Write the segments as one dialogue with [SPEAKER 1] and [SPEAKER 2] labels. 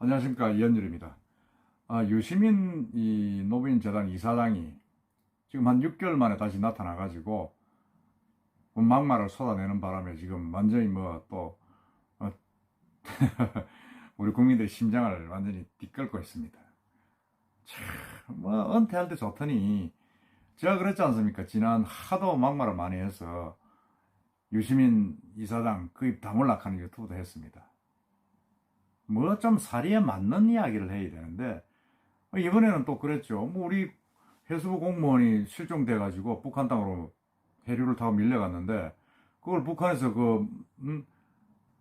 [SPEAKER 1] 안녕하십니까, 이현열입니다. 유시민 이 노무현재단 이사장이 지금 한 6개월 만에 다시 나타나가지고 막말을 쏟아내는 바람에 지금 완전히 우리 국민들의 심장을 완전히 뒤끌고 있습니다. 참, 은퇴할 때 좋더니 제가 그랬지 않습니까? 지난 하도 막말을 많이 해서 유시민 이사장 그 입 다물락하는 유튜브도 했습니다. 좀 사리에 맞는 이야기를 해야 되는데 이번에는 또 그랬죠. 우리 해수부 공무원이 실종돼가지고 북한 땅으로 해류를 타고 밀려갔는데 그걸 북한에서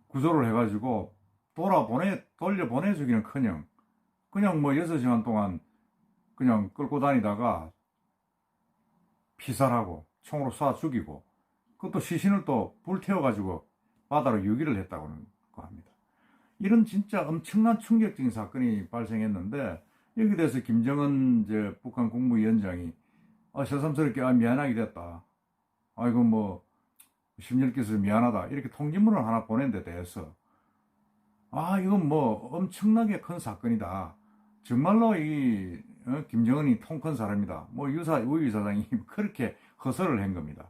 [SPEAKER 1] 구조를 해가지고 돌려보내주기는커녕 그냥 6시간 동안 그냥 끌고 다니다가 피살하고 총으로 쏴 죽이고 그것도 시신을 또 불태워가지고 바다로 유기를 했다고 합니다. 이런 진짜 엄청난 충격적인 사건이 발생했는데 여기 대해서 김정은 북한 국무위원장이 새삼스럽게 미안하게 됐다. 아이고 심혈기서 미안하다. 이렇게 통지문을 하나 보낸 데 대해서 이건 엄청나게 큰 사건이다. 정말로 김정은이 통 큰 사람이다. 우 이사장이 그렇게 허설을 한 겁니다.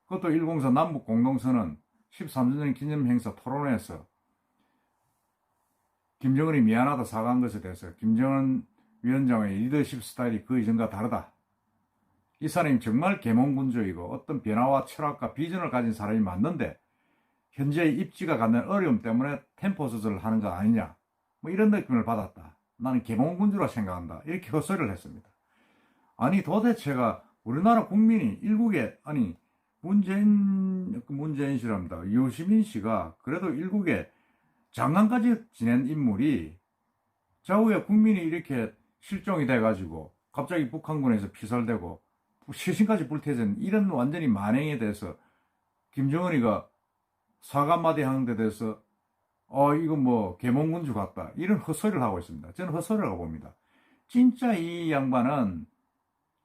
[SPEAKER 1] 그것도 104 남북 공동선언 13주년 기념 행사 토론회에서 김정은이 미안하다 사과한 것에 대해서 김정은 위원장의 리더십 스타일이 그 이전과 다르다. 이 사람이 정말 계몽군주이고 어떤 변화와 철학과 비전을 가진 사람이 맞는데 현재의 입지가 갖는 어려움 때문에 템포 조절을 하는 거 아니냐. 이런 느낌을 받았다. 나는 계몽군주라 생각한다. 이렇게 헛소리를 했습니다. 아니 도대체가 우리나라 국민이 일국에 문재인 씨랍니다. 유시민 씨가 그래도 일국에 장관까지 지낸 인물이 좌우에 국민이 이렇게 실종이 돼가지고 갑자기 북한군에서 피살되고 시신까지 불태워진 이런 완전히 만행에 대해서 김정은이가 사과 한마디 하는 데 대해서 이거 계몽군주 같다 이런 헛소리를 하고 있습니다. 저는 헛소리라고 봅니다. 진짜 이 양반은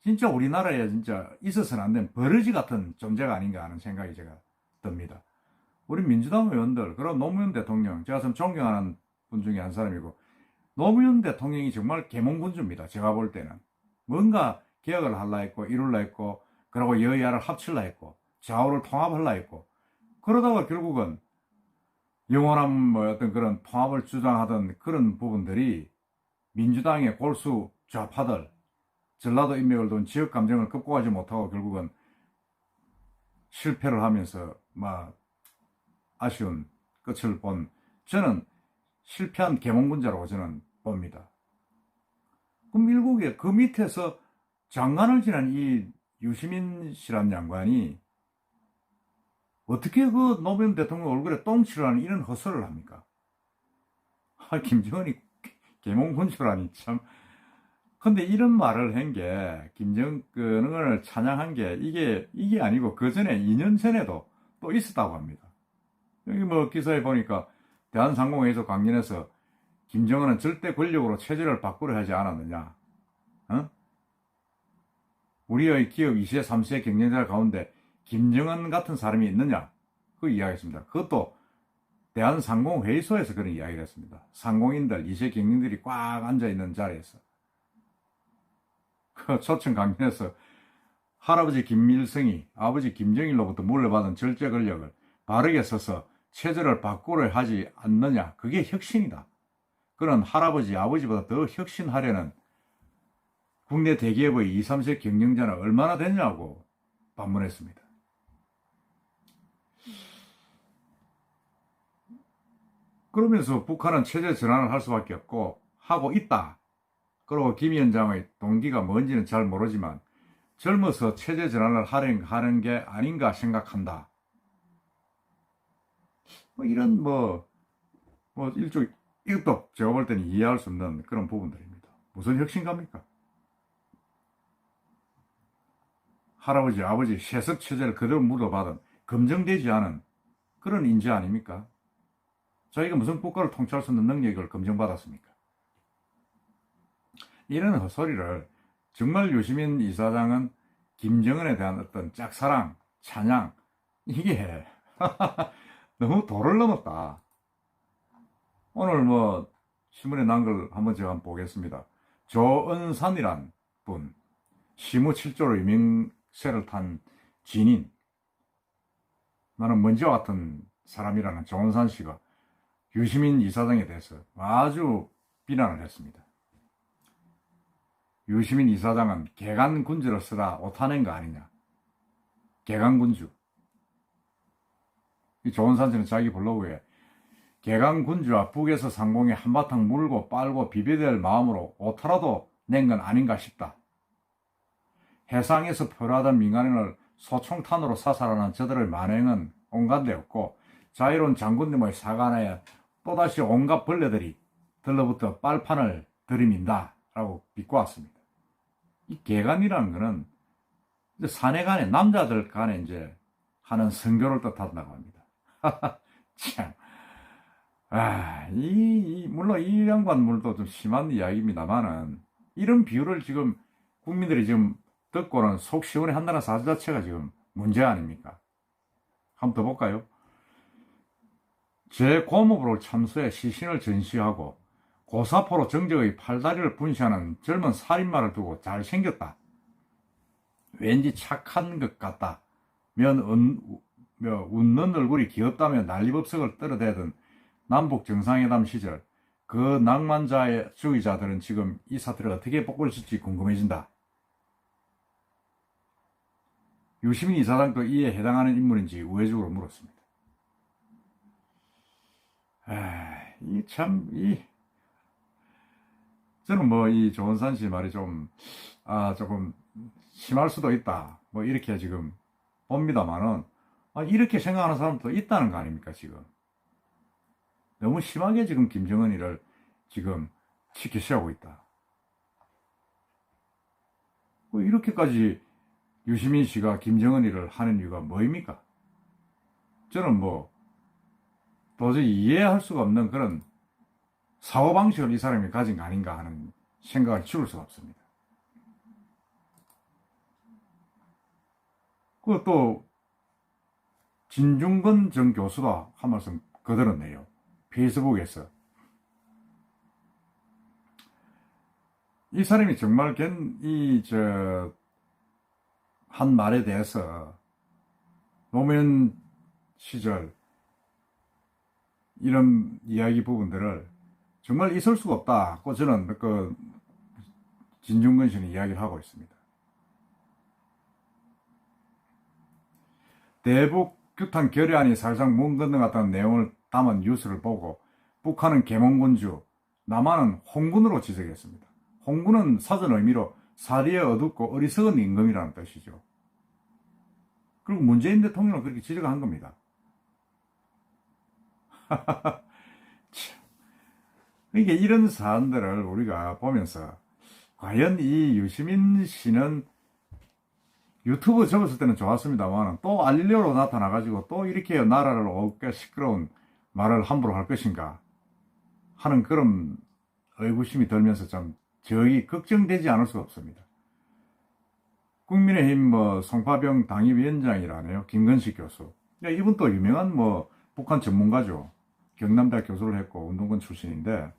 [SPEAKER 1] 진짜 우리나라에 진짜 있어서는 안 되는 버러지 같은 존재가 아닌가 하는 생각이 제가 듭니다. 우리 민주당 의원들, 그리고 노무현 대통령, 제가 좀 존경하는 분 중에 한 사람이고, 노무현 대통령이 정말 계몽군주입니다. 제가 볼 때는. 뭔가 개혁을 하려 했고, 이룰라 했고, 그리고 여야를 합칠라 했고, 좌우를 통합하려 했고, 그러다가 결국은 영원한 어떤 그런 통합을 주장하던 그런 부분들이 민주당의 골수 좌파들, 전라도 인맥을 둔 지역 감정을 극복하지 못하고 결국은 실패를 하면서 아쉬운 끝을 본 저는 실패한 계몽군자라고 저는 봅니다. 그럼 일국에 그 밑에서 장관을 지낸 이 유시민 씨란 양반이 어떻게 그 노무현 대통령 얼굴에 똥칠을 하는 이런 헛소리를 합니까? 김정은이 계몽군주라니 참. 근데 이런 말을 한 게 김정은을 찬양한 게 이게 아니고 그 전에 2년 전에도 또 있었다고 합니다. 여기 기사에 보니까 대한상공회의소 강연에서 김정은은 절대 권력으로 체제를 바꾸려 하지 않았느냐. 우리의 기업 2세, 3세 경쟁자 가운데 김정은 같은 사람이 있느냐. 그 이야기했습니다. 그것도 대한상공회의소에서 그런 이야기를 했습니다. 상공인들, 2세 경영들이 꽉 앉아있는 자리에서. 그 초청 강연에서 할아버지 김일성이 아버지 김정일로부터 물려받은 절제 권력을 바르게 써서 체제를 바꾸려 하지 않느냐. 그게 혁신이다. 그런 할아버지, 아버지보다 더 혁신하려는 국내 대기업의 2, 3세 경영자는 얼마나 되냐고 반문했습니다. 그러면서 북한은 체제 전환을 할 수밖에 없고 하고 있다. 그리고 김 위원장의 동기가 뭔지는 잘 모르지만 젊어서 체제 전환을 하는 게 아닌가 생각한다. 이런 이것도 제가 볼 때는 이해할 수 없는 그런 부분들입니다. 무슨 혁신가입니까? 할아버지, 아버지 세습 체제를 그대로 물어받은 검증되지 않은 그런 인재 아닙니까? 자기가 무슨 국가를 통치할 수 있는 능력을 검증받았습니까? 이런 헛소리를 정말 유시민 이사장은 김정은에 대한 어떤 짝사랑, 찬양 이게 너무 도를 넘었다. 오늘 신문에 난 걸 한번 제가 한번 보겠습니다. 조은산이란 분, 시무 7조로 유명세를 탄 진인, 나는 먼지와 같은 사람이라는 조은산 씨가 유시민 이사장에 대해서 아주 비난을 했습니다. 유시민 이사장은 개간군주를 쓰다 오타낸 거 아니냐. 개간군주. 이 조은산 씨는 자기 블로그에 개간군주와 북에서 상공에 한바탕 물고 빨고 비벼댈 마음으로 오타라도 낸 건 아닌가 싶다. 해상에서 표류하던 민간인을 소총탄으로 사살하는 저들의 만행은 온갖 데 없고 자유로운 장군님의 사관에 또다시 온갖 벌레들이 들러붙어 빨판을 들이민다 라고 비꼬았습니다. 이 개간이라는 거는 이제 사내 간에 남자들 간에 이제 하는 성교를 뜻한다고 합니다. 참. 물론 이 양반 물도 좀 심한 이야기입니다만은, 이런 비유를 지금 국민들이 지금 듣고는 속 시원해 한다는 사실 자체가 지금 문제 아닙니까? 한번 더 볼까요? 제5무부를 참수해 시신을 전시하고 고사포로 정적의 팔다리를 분시하는 젊은 살인마를 두고 잘생겼다. 왠지 착한 것 같다. 웃는 얼굴이 귀엽다며 난리법석을 떨어대던 남북 정상회담 시절 그 낭만자의 주의자들은 지금 이 사태를 어떻게 바꿀지 궁금해진다. 유시민 이사장도 이에 해당하는 인물인지 우회적으로 물었습니다. 저는 뭐 이 조은산 씨 말이 조금 심할 수도 있다. 뭐 이렇게 지금 봅니다만은, 이렇게 생각하는 사람도 있다는 거 아닙니까, 지금. 너무 심하게 지금 김정은이를 지금 치키시하고 있다. 뭐 이렇게까지 유시민 씨가 김정은이를 하는 이유가 뭐입니까? 저는 뭐 도저히 이해할 수가 없는 그런 사고방식을 이 사람이 가진 거 아닌가 하는 생각을 지울 수가 없습니다. 그것도 진중권 전 교수가 한 말씀 거들었네요. 페이스북에서. 이 사람이 정말 한 말에 대해서 노무현 시절 이런 이야기 부분들을 정말 있을 수가 없다고 저는 진중권 씨는 이야기를 하고 있습니다. 대북 규탄 결의안이 사실상 문 건너갔다는 내용을 담은 뉴스를 보고 북한은 계몽군주, 남한은 홍군으로 지적했습니다. 홍군은 사전 의미로 사리에 어둡고 어리석은 임금이라는 뜻이죠. 그리고 문재인 대통령은 그렇게 지적한 겁니다. 그러니까 이런 사안들을 우리가 보면서 과연 이 유시민 씨는 유튜브 접었을 때는 좋았습니다만 또 알리려고 나타나가지고 또 이렇게 나라를 어깨 시끄러운 말을 함부로 할 것인가 하는 그런 의구심이 들면서 좀 저희 걱정되지 않을 수가 없습니다. 국민의힘 송파병 당협위원장이라네요. 김건식 교수. 이분 또 유명한 북한 전문가죠. 경남대학 교수를 했고 운동권 출신인데,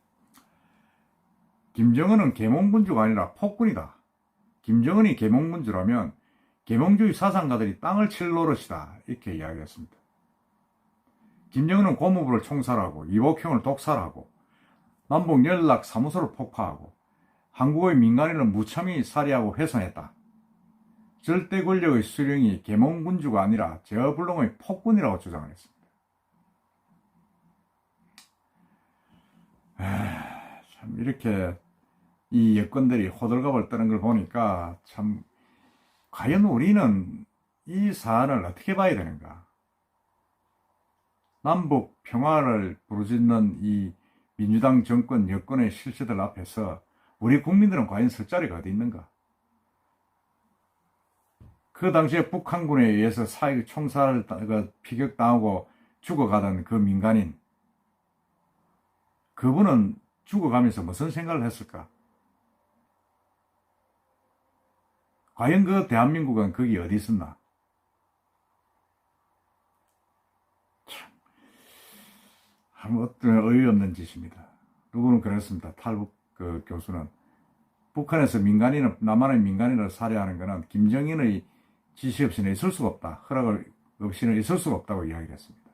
[SPEAKER 1] 김정은은 계몽군주가 아니라 폭군이다. 김정은이 계몽군주라면 계몽주의 사상가들이 땅을 칠 노릇이다. 이렇게 이야기했습니다. 김정은은 고무부를 총살하고 이복형을 독살하고 남북 연락 사무소를 폭파하고 한국의 민간인을 무참히 살해하고 훼손했다. 절대 권력의 수령이 계몽군주가 아니라 제어불능의 폭군이라고 주장을 했습니다. 참 이렇게 이 여건들이 호들갑을 떠는 걸 보니까 참 과연 우리는 이 사안을 어떻게 봐야 되는가? 남북 평화를 부르짖는 이 민주당 정권 여권의 실세들 앞에서 우리 국민들은 과연 설 자리가 어디 있는가? 그 당시에 북한군에 의해서 사익 총살을 피격당하고 죽어가던 그 민간인, 그분은 죽어가면서 무슨 생각을 했을까? 과연 그 대한민국은 거기 어디 있었나? 참, 어떤 어이없는 짓입니다. 누구는 그랬습니다. 탈북 그 교수는 북한에서 민간인을, 남한의 민간인을 살해하는 것은 김정인의 지시 없이는 있을 수가 없다. 허락을 없이는 있을 수가 없다고 이야기를 했습니다.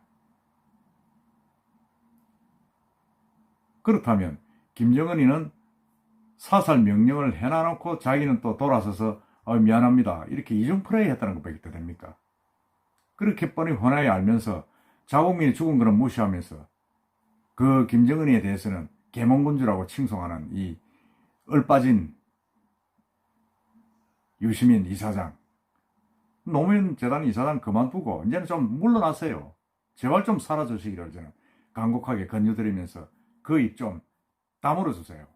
[SPEAKER 1] 그렇다면 김정은이는 사살 명령을 해놔놓고 자기는 또 돌아서서 미안합니다. 이렇게 이중 플레이 했다는 것밖에 더 됩니까? 그렇게 뻔히 훤하게 알면서 자국민이 죽은 것은 무시하면서 그 김정은이에 대해서는 계몽군주라고 칭송하는 이 얼빠진 유시민 이사장, 노무현 재단 이사장 그만두고 이제는 좀 물러나세요. 제발 좀 사라지시기를 저는 간곡하게 권유드리면서 그 입 좀 다물어 주세요.